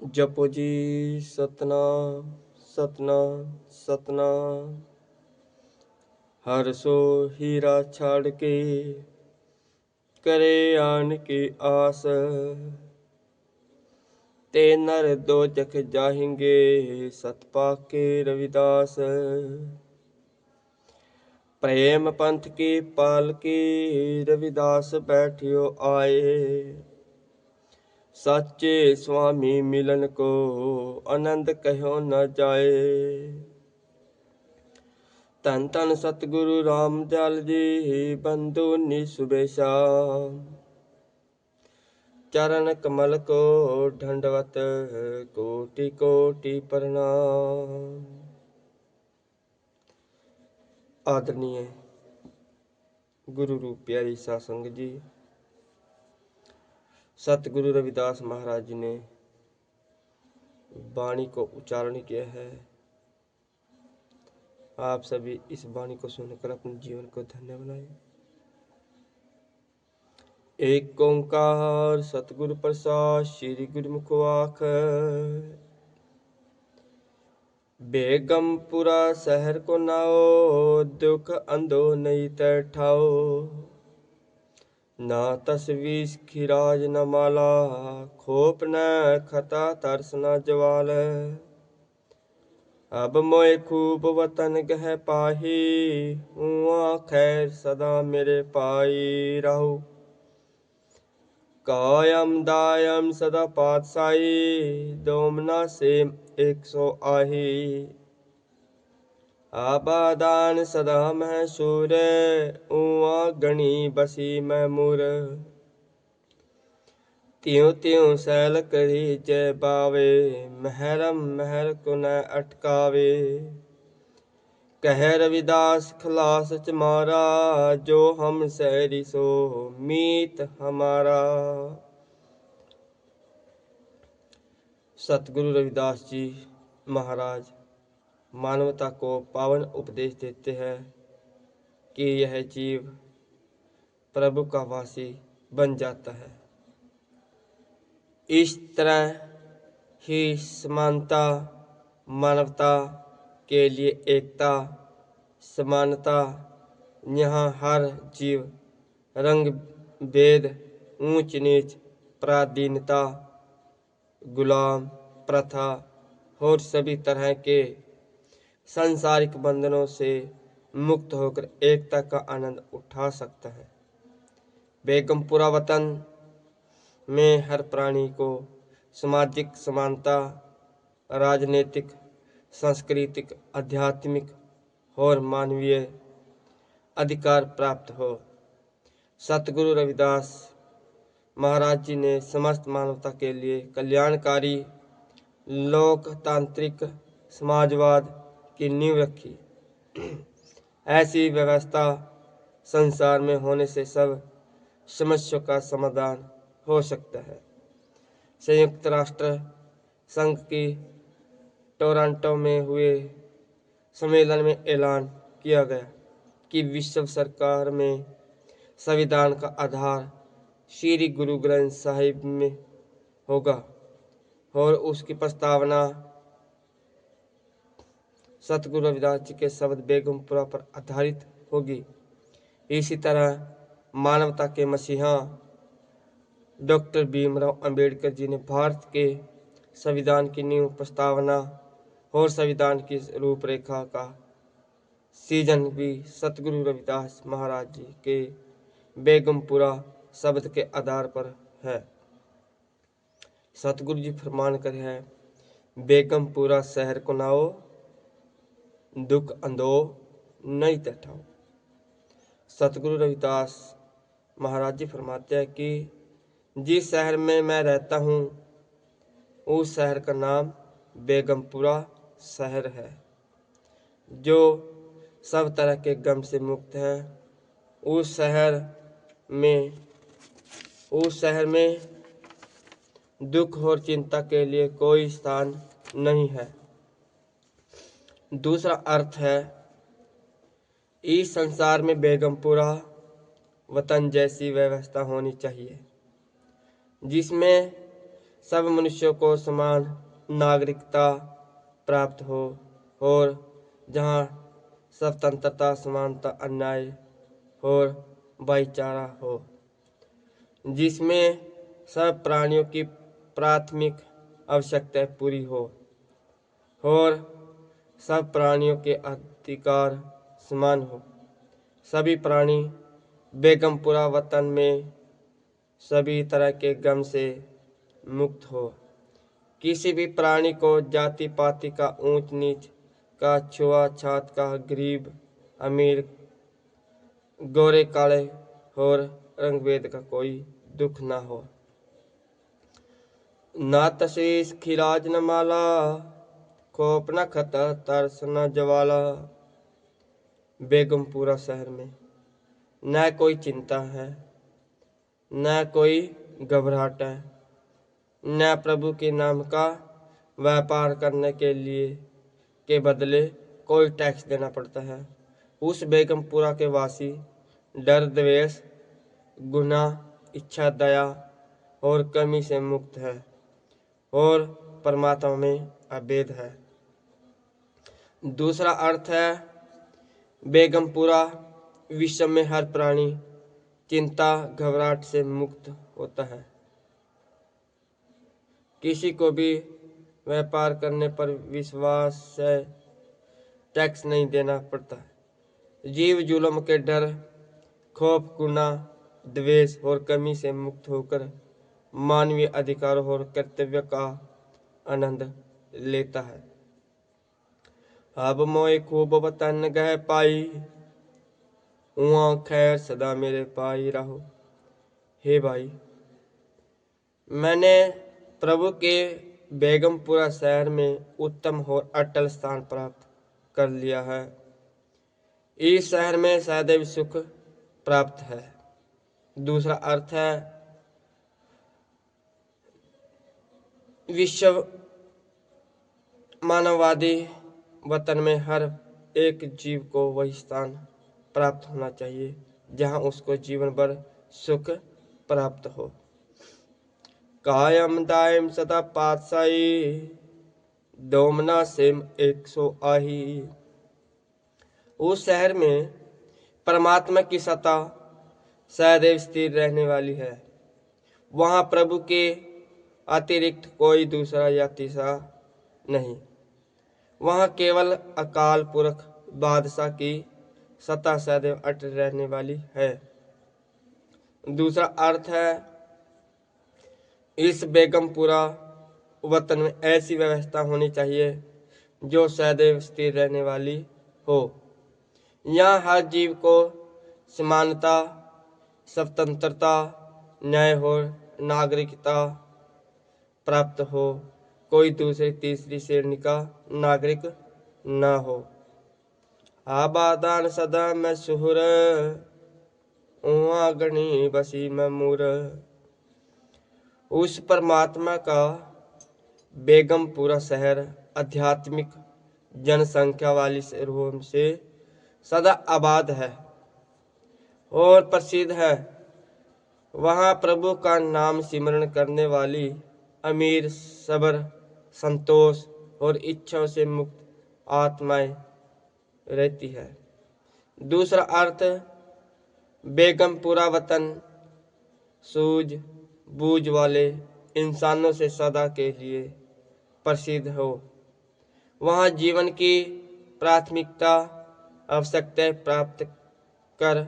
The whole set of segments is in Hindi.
जपो जी सतनाम सतनाम सतनाम। हर सो हीरा छाड़ के करे आन की आस। ते नर दो जख जाहेंगे सतपा के रविदास। प्रेम पंथ की पालकी रविदास बैठियो आए। साचे स्वामी मिलन को आनंद कहो न जाए। धन धन सतगुरु रामदयाल जी बंधु निसुबेशा। चरण कमल को दंडवत कोटि कोटि प्रणाम। आदरणीय गुरु रूप प्यारी सासंग जी, सतगुरु रविदास महाराज जी ने वाणी को उच्चारण किया है। आप सभी इस वाणी को सुनकर अपने जीवन को धन्य बनाएं। एक ओंकार सतगुरु प्रसाद श्री गुरुमुख वाख। बेगमपुरा शहर को नाओ दुख अंधो नहीं तैठाओ। ना तस्वीर खिराज न माला खोप न खता तरस न जवाल। अब मोए खूब वतन गह पाही हुआ खैर सदा मेरे पाई रहू। कायम दायम सदा पातशाही दोमना से 100 आही। आबादान सदा महसूर उआ गणी बसी महमूर। त्यों त्यों सैल करी जय बावे महरम महर को न अटकावे। कह रविदास खलास चमारा जो हम सहरी सो मीत हमारा। सतगुरु रविदास जी महाराज मानवता को पावन उपदेश देते हैं कि यह जीव प्रभु का वासी बन जाता है। इस तरह ही समानता, मानवता के लिए एकता, समानता, यहाँ हर जीव रंग भेद, ऊंच नीच, पराधीनता, गुलाम, प्रथा और सभी तरह के सांसारिक बंधनों से मुक्त होकर एकता का आनंद उठा सकता है। बेगमपुरा वतन में हर प्राणी को सामाजिक समानता, राजनीतिक, सांस्कृतिक, आध्यात्मिक और मानवीय अधिकार प्राप्त हो। सतगुरु रविदास महाराज जी ने समस्त मानवता के लिए कल्याणकारी लोकतांत्रिक समाजवाद की नींव रखी। ऐसी व्यवस्था संसार में होने से सब समस्याओं का समाधान हो सकता है। संयुक्त राष्ट्र संघ की टोरंटो में हुए सम्मेलन में ऐलान किया गया कि विश्व सरकार में संविधान का आधार श्री गुरु ग्रंथ साहिब में होगा और उसकी प्रस्तावना सतगुरु रविदास जी के शब्द बेगमपुरा पर आधारित होगी। इसी तरह मानवता के मसीहा डॉक्टर भीमराव अंबेडकर जी ने भारत के संविधान की नींव, प्रस्तावना और संविधान की रूपरेखा का सीजन भी सतगुरु रविदास महाराज जी के बेगमपुरा शब्द के आधार पर है। सतगुरु जी फरमान कर है, बेगमपुरा शहर को नाओ दुख अंधो नहीं तठाओ। सतगुरु रविदास महाराज जी फरमाते हैं कि जिस शहर में मैं रहता हूँ उस शहर का नाम बेगमपुरा शहर है, जो सब तरह के गम से मुक्त है। उस शहर में दुख और चिंता के लिए कोई स्थान नहीं है। दूसरा अर्थ है, इस संसार में बेगमपुरा वतन जैसी व्यवस्था होनी चाहिए जिसमें सब मनुष्यों को समान नागरिकता प्राप्त हो और जहाँ स्वतंत्रता, समानता, अन्याय और भाईचारा हो, जिसमें सब प्राणियों की प्राथमिक आवश्यकताएं पूरी हो और सब प्राणियों के अधिकार समान हो। सभी प्राणी बेगमपुरा वतन में सभी तरह के गम से मुक्त हो। किसी भी प्राणी को जाति पाति का, ऊंच नीच का, छुआछात का, गरीब अमीर, गोरे काले और रंग भेद का कोई दुख ना हो। ना तशीस खिराज न माला, खोप न खतर तरस न ज्वाला। बेगमपुरा शहर में न कोई चिंता है, न कोई घबराहट है, न प्रभु के नाम का व्यापार करने के बदले कोई टैक्स देना पड़ता है। उस बेगमपुरा के वासी डर, द्वेष, गुनाह, इच्छा, दया और कमी से मुक्त है और परमात्मा में अभेद है। दूसरा अर्थ है बेगमपुरा विश्व में हर प्राणी चिंता, घबराहट से मुक्त होता है। किसी को भी व्यापार करने पर विश्वास से टैक्स नहीं देना पड़ता है। जीव जुल्म के डर, खौफ, गुनाह, द्वेष और कमी से मुक्त होकर मानवीय अधिकारों और कर्तव्य का आनंद लेता है। अब मोए खूब वतन गह पाई, उहाँ खैर सदा मेरे पाई रहो। हे भाई, मैंने प्रभु के बेगमपुरा शहर में उत्तम और अटल स्थान प्राप्त कर लिया है। इस शहर में सदैव सुख प्राप्त है। दूसरा अर्थ है विश्व मानववादी वतन में हर एक जीव को वही स्थान प्राप्त होना चाहिए जहां उसको जीवन भर सुख प्राप्त हो। कायम दायम सदा पातशाही, दोमना सेम 100 आही। उस शहर में परमात्मा की सत्ता सदैव स्थिर रहने वाली है। वहां प्रभु के अतिरिक्त कोई दूसरा या तीसरा नहीं। वहां केवल अकाल पुरख बादशाह की सत्ता सदैव अटल रहने वाली है। दूसरा अर्थ है इस बेगमपुरा वतन में ऐसी व्यवस्था होनी चाहिए जो सदैव स्थिर रहने वाली हो। यहाँ हर जीव को समानता, स्वतंत्रता, न्याय और नागरिकता प्राप्त हो। कोई दूसरी तीसरी श्रेणी का नागरिक न हो। आबादान सदा में सुहुर, उहाँ गणी बसी में मूर। उस परमात्मा का बेगमपुरा शहर आध्यात्मिक जनसंख्या वाली शहरों से सदा आबाद है और प्रसिद्ध है। वहाँ प्रभु का नाम सिमरण करने वाली अमीर, सब्र, संतोष और इच्छाओं से मुक्त आत्माएं रहती है। दूसरा अर्थ बेगमपुरा वतन सूझ बूझ वाले इंसानों से सदा के लिए प्रसिद्ध हो। वहाँ जीवन की प्राथमिकता आवश्यकताएं प्राप्त कर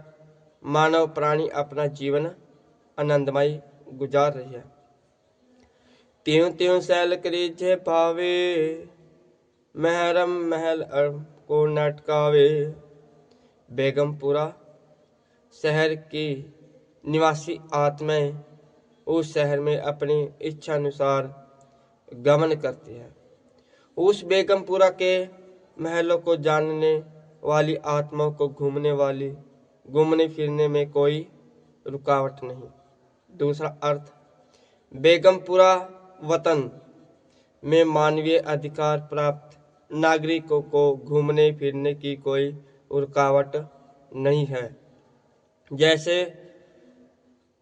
मानव प्राणी अपना जीवन आनंदमय गुजार रही है। त्यों त्यों सैल करीजे भावे, महरम महल को नटकावे। बेगमपुरा शहर की निवासी आत्माएं उस शहर में अपनी इच्छा अनुसार गमन करती है। उस बेगमपुरा के महलों को जानने वाली आत्माओं को घूमने फिरने में कोई रुकावट नहीं। दूसरा अर्थ बेगमपुरा वतन में मानवीय अधिकार प्राप्त नागरिकों को घूमने फिरने की कोई रुकावट नहीं है।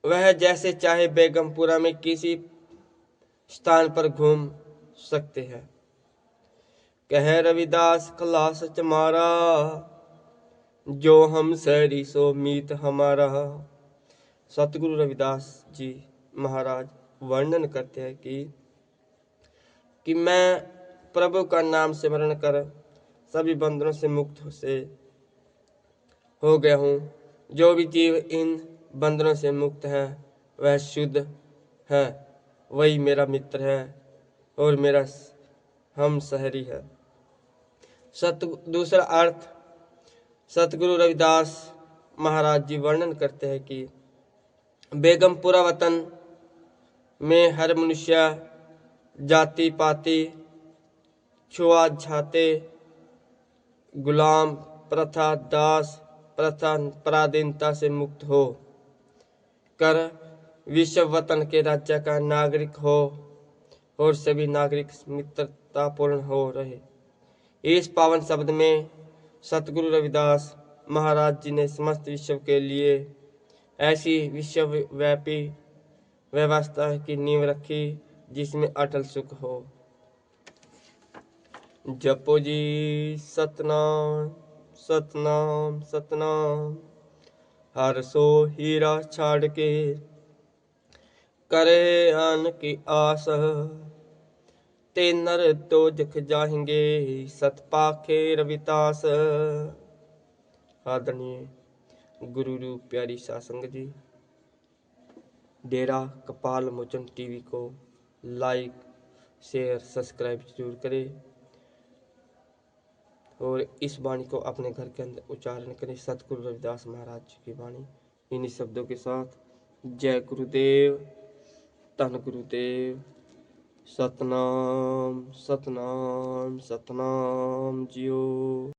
वह जैसे चाहे बेगमपुरा में किसी स्थान पर घूम सकते हैं। कह रविदास खला सच मारा, जो हम सैरी सो मीत हमारा। सतगुरु रविदास जी महाराज वर्णन करते हैं कि मैं प्रभु का नाम सिमरण कर सभी बंधनों से मुक्त हो गया हूँ। जो भी जीव इन बंधनों से मुक्त है वह शुद्ध है, वही मेरा मित्र है और मेरा हम सहरी है। दूसरा अर्थ सतगुरु रविदास महाराज जी वर्णन करते हैं कि बेगमपुरा वतन में हर मनुष्य जाति पाति छुआछाते गुलाम प्रथा दास प्रथा पराधीनता से मुक्त हो कर विश्व वतन के राज्य का नागरिक हो और सभी नागरिक मित्रतापूर्ण हो रहे। इस पावन शब्द में सतगुरु रविदास महाराज जी ने समस्त विश्व के लिए ऐसी विश्वव्यापी व्यवस्था की नींव रखी जिसमें अटल सुख हो। जपो जी सतनाम सतनाम सतनाम, हर सो हीरा छाड़ के करे अन की आस। ते नर तो जख जाएंगे सत पाखे रविदास। आदरणीय गुरु रूप प्यारी सासंग जी, डेरा कपाल मोचन टीवी को लाइक शेयर सब्सक्राइब जरूर करें और इस वाणी को अपने घर के अंदर उच्चारण करें। सतगुरु रविदास महाराज जी की वाणी इन्हीं शब्दों के साथ। जय गुरुदेव, धन गुरुदेव, सतनाम सतनाम सतनाम जियो।